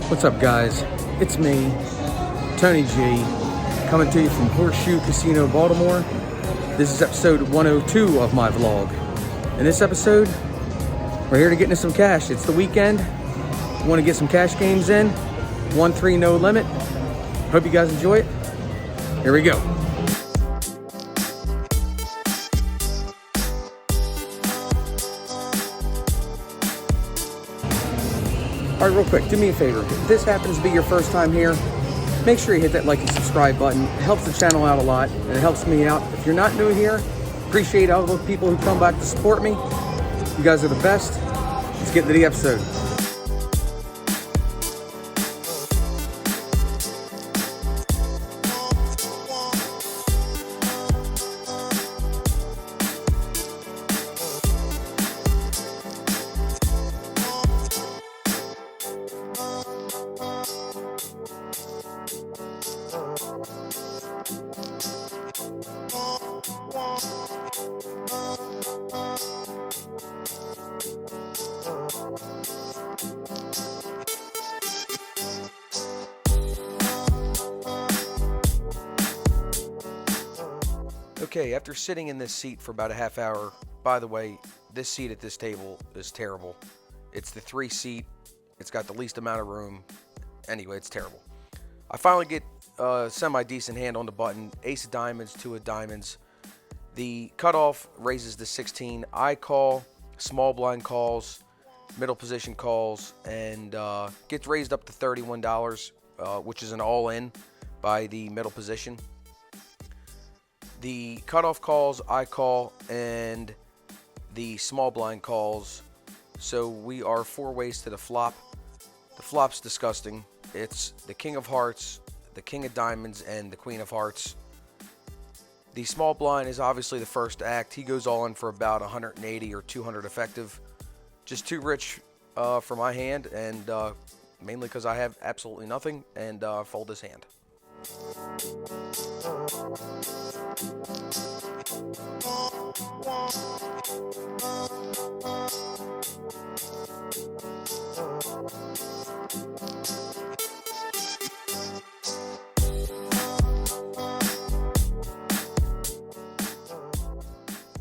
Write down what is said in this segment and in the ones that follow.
What's up, guys? It's me, Tony G, coming to you from Horseshoe Casino, Baltimore. This is episode 102 of my vlog. In this episode, we're here to get into some cash. It's the weekend. We want to get some cash games in. 1-3 no limit. Hope you guys enjoy it. Here we go. All right, real quick, do me a favor. If this happens to be your first time here, make sure you hit that like and subscribe button. It helps the channel out a lot, and it helps me out. If you're not new here, appreciate all the people who come back to support me. You guys are the best. Let's get into the episode. Okay, after sitting in this seat for about a half hour, by the way, this seat at this table is terrible. It's the 3 seat, it's got the least amount of room. Anyway, it's terrible. I finally get a semi-decent hand on the button. Ace of diamonds, 2 of diamonds. The cutoff raises to 16. I call, small blind calls, middle position calls, and gets raised up to $31, which is an all-in by the middle position. The cutoff calls, I call, and the small blind calls. So we are 4 ways to the flop. The flop's disgusting. It's the king of hearts, the king of diamonds, and the queen of hearts. The small blind is obviously the first act. He goes all in for about 180 or 200 effective. Just too rich for my hand, and mainly because I have absolutely nothing, and fold his hand.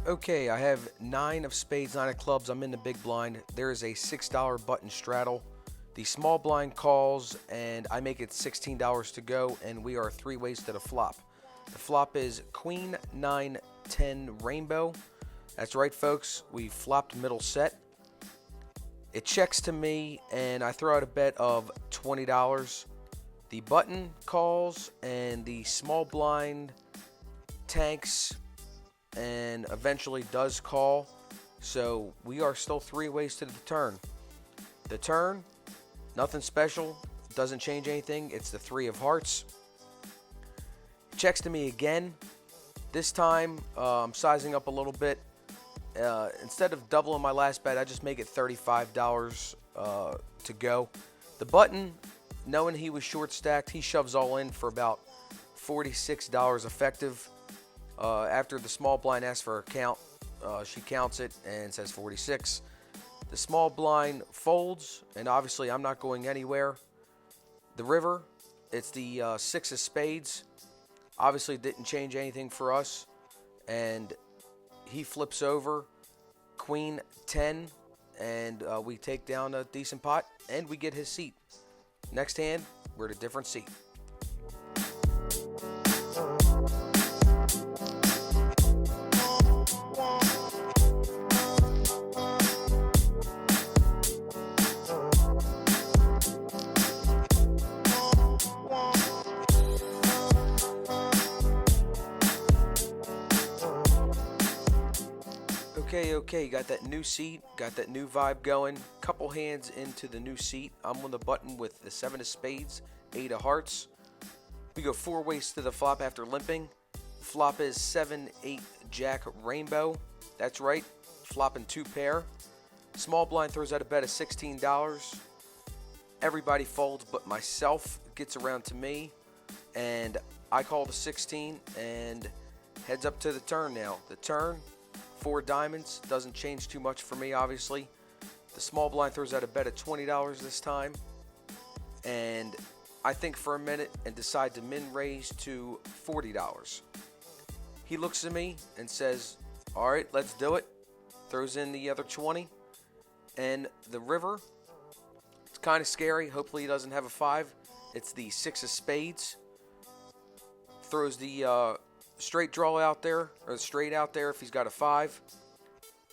Okay, I have 9 of spades, 9 of clubs. I'm in the big blind. There is a $6 button straddle. The small blind calls, and I make it $16 to go, and we are 3 ways to the flop. The flop is Queen 9 10 Rainbow. That's right, folks. We flopped middle set. It checks to me, and I throw out a bet of $20. The button calls, and the small blind tanks, and eventually does call. So we are still 3 ways to the turn. The turn, nothing special, doesn't change anything. It's the 3 of hearts. Checks to me again. This time, I'm sizing up a little bit. Instead of doubling my last bet, I just make it $35 to go. The button, knowing he was short stacked, he shoves all in for about $46 effective. After the small blind asks for a count, she counts it and says 46. The small blind folds, and obviously I'm not going anywhere. The river, it's the 6 of spades. Obviously didn't change anything for us. And he flips over Queen 10, and we take down a decent pot, and we get his seat. Next hand, we're at a different seat. Okay, Okay, got that new seat, got that new vibe going. Couple hands into the new seat. I'm on the button with the 7 of spades, 8 of hearts. We go 4 ways to the flop after limping. Flop is 7, 8, jack, rainbow. That's right, flopping 2 pair. Small blind throws out a bet of $16. Everybody folds but myself. Gets around to me, and I call the 16 and heads up to the turn now. The turn, 4 diamonds, doesn't change too much for me, obviously. The small blind throws out a bet of $20 this time, and I think for a minute and decide to min raise to $40. He looks at me and says, all right, let's do it. Throws in the other 20, and the river, it's kind of scary. Hopefully he doesn't have a 5. It's the 6 of spades. Throws the straight draw out there, or straight out there if he's got a 5.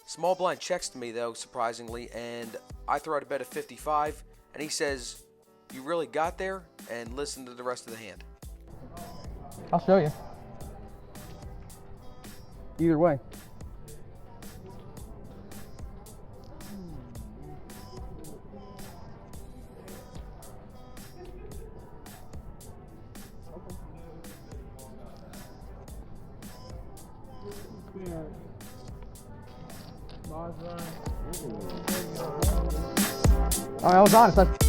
Small blind checks to me though, surprisingly, and I throw out a bet of 55, and he says, you really got there? And listen to the rest of the hand. I'll show you. Either way. All right, I was honest.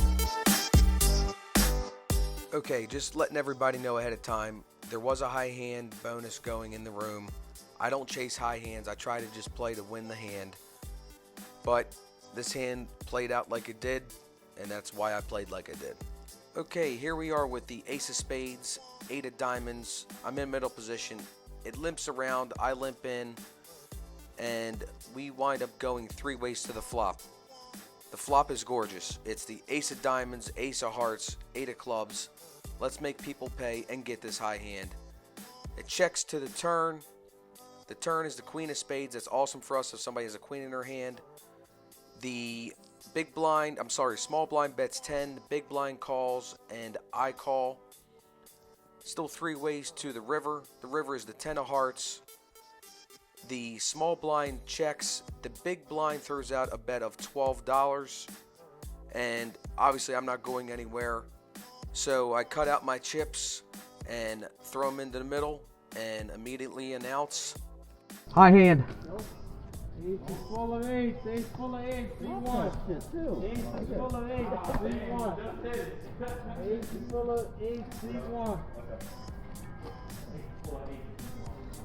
Okay, just letting everybody know ahead of time, there was a high hand bonus going in the room. I don't chase high hands. I try to just play to win the hand. But this hand played out like it did, and that's why I played like I did. Okay, here we are with the ace of spades, 8 of diamonds. I'm in middle position. It limps around, I limp in, and we wind up going 3 ways to the flop. The flop is gorgeous. It's the ace of diamonds, ace of hearts, 8 of clubs. Let's make people pay and get this high hand. It checks to the turn. The turn is the queen of spades. That's awesome for us if somebody has a queen in their hand. The big blind, small blind bets 10. The big blind calls, and I call. Still 3 ways to the river. The river is the 10 of hearts. The small blind checks. The big blind throws out a bet of $12. And obviously I'm not going anywhere. So I cut out my chips and throw them into the middle and immediately announce. High hand. Ace is full of 8, ace full of 8, 3-1. Ace is full of 8, 3-1. Ace is full of 8, 3-1.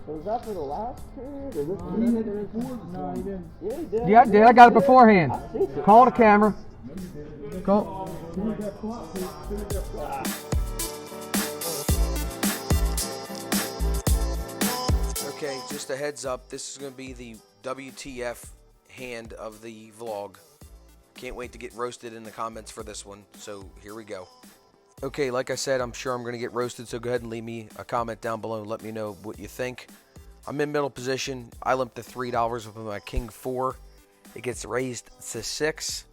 So is that for the last period? Or this No, he didn't. Yeah, he did. Yeah, I did. I got it beforehand. Call the camera. Call. Okay, just a heads up, this is going to be the WTF hand of the vlog. Can't wait to get roasted in the comments for this one, so here we go. Okay, like I said, I'm sure I'm going to get roasted, so go ahead and leave me a comment down below and let me know what you think. I'm in middle position. I limp the $3 with my king 4. It gets raised to 6.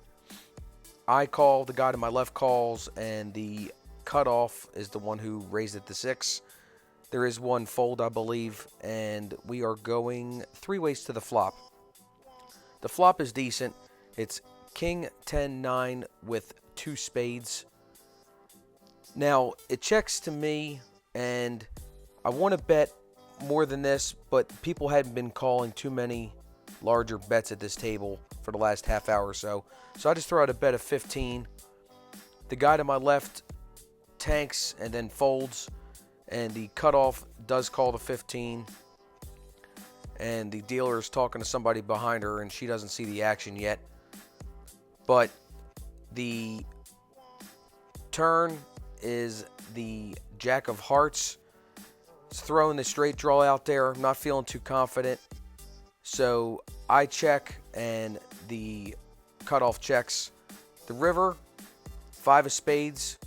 I call, the guy to my left calls, and the cutoff is the one who raised it to 6. There is one fold, I believe, and we are going 3 ways to the flop. The flop is decent. It's king 10-9 with 2 spades. Now, it checks to me, and I want to bet more than this, but people hadn't been calling too many larger bets at this table for the last half hour or so. So I just throw out a bet of 15. The guy to my left tanks and then folds, and the cutoff does call the 15. And the dealer is talking to somebody behind her, and she doesn't see the action yet. But the turn is the jack of hearts. It's throwing the straight draw out there. I'm not feeling too confident. So I check, and the cutoff checks. The river, 5 of spades.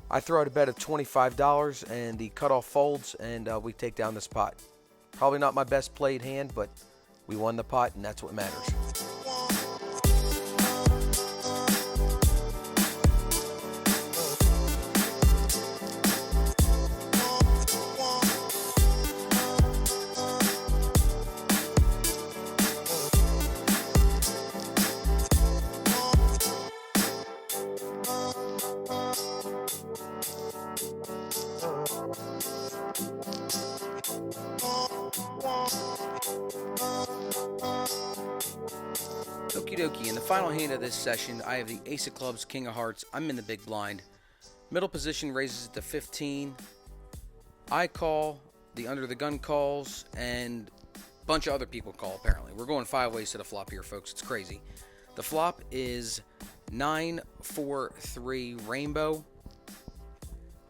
I throw out a bet of $25, and the cutoff folds, and we take down this pot. Probably not my best played hand, but we won the pot, and that's what matters. Okie dokie, in the final hand of this session, I have the Ace of Clubs, King of Hearts. I'm in the big blind. Middle position raises it to 15. I call, the under the gun calls, and a bunch of other people call, apparently. We're going 5 ways to the flop here, folks. It's crazy. The flop is 9-4-3 rainbow.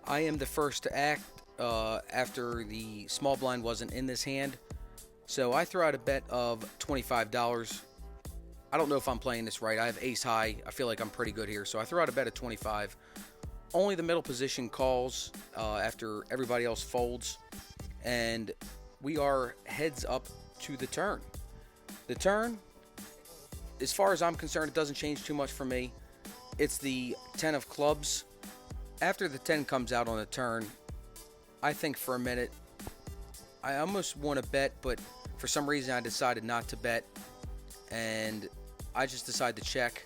I am the first to act after the small blind wasn't in this hand. So I throw out a bet of $25. I don't know if I'm playing this right. I have ace high. I feel like I'm pretty good here. So I throw out a bet of 25. Only the middle position calls after everybody else folds. And we are heads up to the turn. The turn, as far as I'm concerned, it doesn't change too much for me. It's the 10 of clubs. After the 10 comes out on the turn, I think for a minute, I almost want to bet, but for some reason I decided not to bet. And I just decide to check,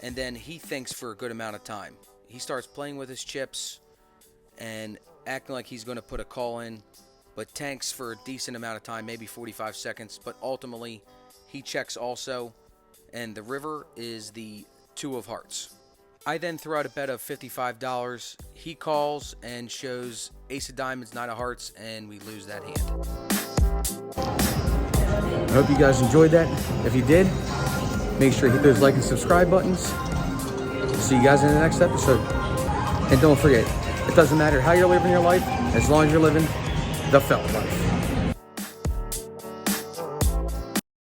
and then he thinks for a good amount of time. He starts playing with his chips and acting like he's going to put a call in, but tanks for a decent amount of time, maybe 45 seconds, but ultimately he checks also, and the river is the 2 of hearts. I then throw out a bet of $55. He calls and shows ace of diamonds, 9 of hearts, and we lose that hand. I hope you guys enjoyed that. If you did, make sure you hit those like and subscribe buttons. See you guys in the next episode. And don't forget, it doesn't matter how you're living your life, as long as you're living the felt life.